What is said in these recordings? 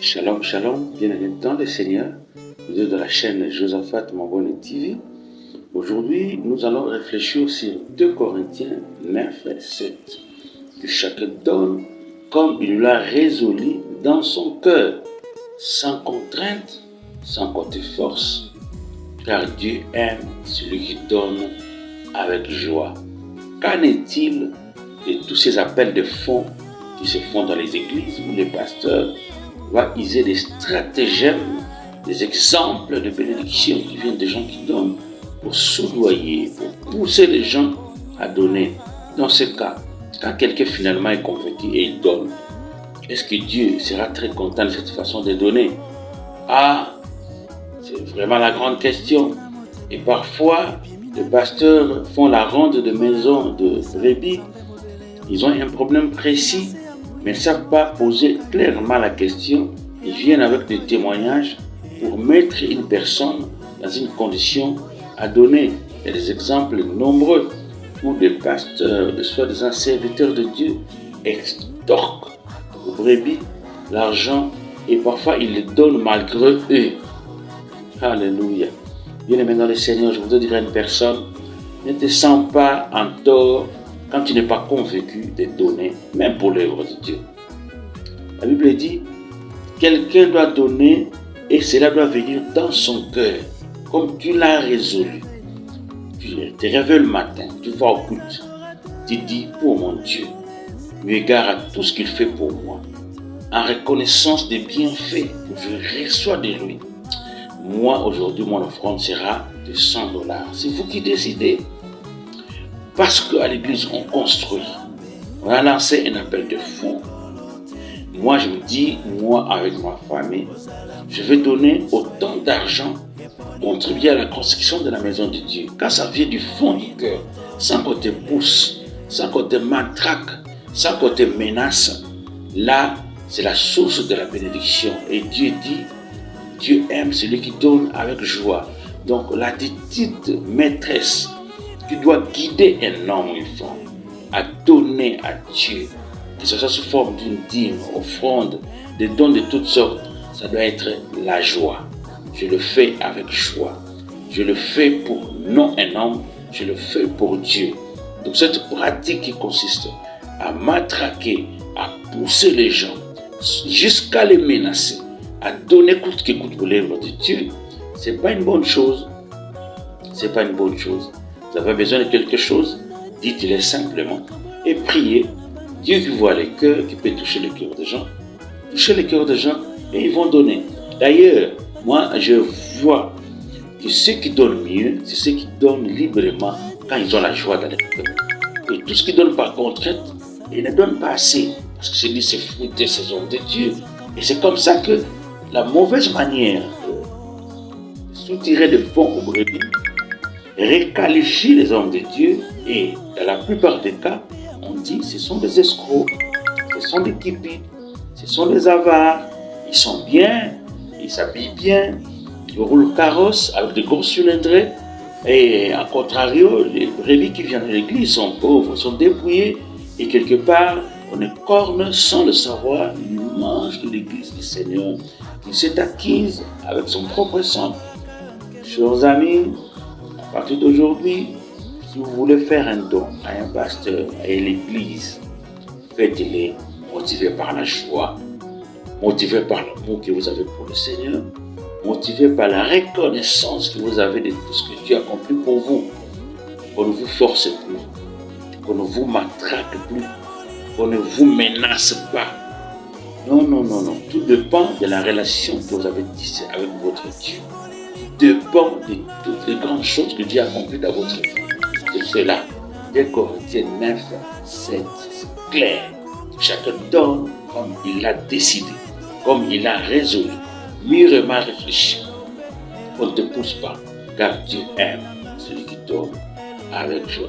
Shalom, shalom, bien-aimés dans le Seigneur. Vous êtes de la chaîne Josaphat Mambone TV. Aujourd'hui, nous allons réfléchir sur 2 Corinthiens 9 et 7. Que chacun donne comme il l'a résolu dans son cœur, sans contrainte, sans côté force, car Dieu aime celui qui donne avec joie. Qu'en est-il de tous ces appels de fonds qui se font dans les églises où les pasteurs va user des stratagèmes, des exemples de bénédictions qui viennent des gens qui donnent pour soudoyer, pour pousser les gens à donner. Dans ce cas, quand quelqu'un finalement est converti et il donne, est-ce que Dieu sera très content de cette façon de donner? C'est vraiment la grande question. Et parfois, les pasteurs font la ronde de maisons de brebis. Ils ont un problème précis, mais ne savent pas poser clairement la question. Ils viennent avec des témoignages pour mettre une personne dans une condition à donner. Il y a des exemples nombreux où des pasteurs, des soi-disant serviteurs de Dieu, extorquent aux brebis l'argent et parfois ils le donnent malgré eux. Alléluia. Bien-aimé dans le Seigneur, je voudrais dire à une personne, ne te sens pas en tort quand tu n'es pas convaincu de donner, même pour l'œuvre de Dieu. La Bible dit, quelqu'un doit donner et cela doit venir dans son cœur, comme tu l'as résolu. Tu te réveilles le matin, tu vas au culte, tu dis, oh mon Dieu, eu égard à tout ce qu'il fait pour moi, en reconnaissance des bienfaits que je reçois de lui. Moi, aujourd'hui, mon offrande sera de $100. C'est vous qui décidez. Parce qu'à l'église, on construit. On a lancé un appel de fonds. Moi, je vous dis, moi, avec ma famille, je vais donner autant d'argent, contribuer à la construction de la maison de Dieu. Quand ça vient du fond du cœur, sans côté pousse, sans côté matraque, sans côté menace, là, c'est la source de la bénédiction. Et Dieu dit, Dieu aime celui qui donne avec joie. Donc, l'attitude maîtresse qui doit guider un homme ou une femme à donner à Dieu, que ce soit sous forme d'une dîme, offrande, des dons de toutes sortes, ça doit être la joie. Je le fais avec joie. Je le fais pour non un homme, je le fais pour Dieu. Donc cette pratique qui consiste à matraquer, à pousser les gens jusqu'à les menacer, à donner coûte que coûte pour l'œuvre de Dieu, c'est pas une bonne chose. C'est pas une bonne chose. Vous avez besoin de quelque chose, dites-le simplement et priez. Dieu qui voit les cœurs, qui peut toucher les cœurs des gens, toucher les cœurs des gens et ils vont donner. D'ailleurs, moi je vois que ceux qui donnent mieux, c'est ceux qui donnent librement quand ils ont la joie dans leur cœur. Et tout ce qui donne par contrainte, ils ne donnent pas assez. Parce que c'est dit, c'est fruit des saisons de Dieu. Et c'est comme ça que la mauvaise manière de soutirer des fonds aux brebis réqualifie les hommes de Dieu et dans la plupart des cas, on dit ce sont des escrocs, ce sont des kipites, ce sont des avares, ils sont bien, ils s'habillent bien, ils roulent carrosse avec des gros cylindrés et à contrario, les brebis qui viennent à l'église sont pauvres, sont dépouillés et quelque part, on est corne sans le savoir, ils mangent de l'église du Seigneur qui s'est acquise avec son propre sang. Chers amis, à partir d'aujourd'hui, si vous voulez faire un don à un pasteur, à l'église, faites-le motivé par la joie, motivé par l'amour que vous avez pour le Seigneur, motivé par la reconnaissance que vous avez de tout ce que Dieu a accompli pour vous. Qu'on ne vous force plus, qu'on ne vous matraque plus, qu'on ne vous menace pas. Non. Tout dépend de la relation que vous avez tissée avec votre Dieu. Dépend de toutes les grandes choses que Dieu a accomplies dans votre vie. C'est cela. 2 Corinthiens 9, 7, c'est clair. Chacun donne comme il l'a décidé, comme il l'a résolu, mûrement réfléchi. On ne te pousse pas, car Dieu aime celui qui donne avec joie.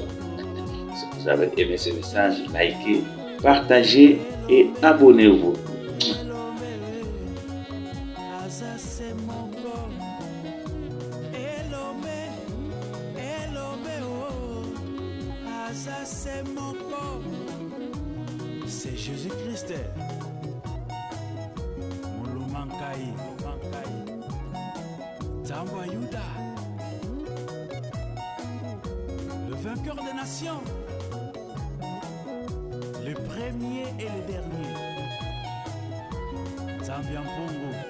Si vous avez aimé ce message, likez, partagez et abonnez-vous. C'est Jésus-Christ. Mankai, Zamba Yuda, le vainqueur des nations, le premier et le dernier, Zambian Pongo.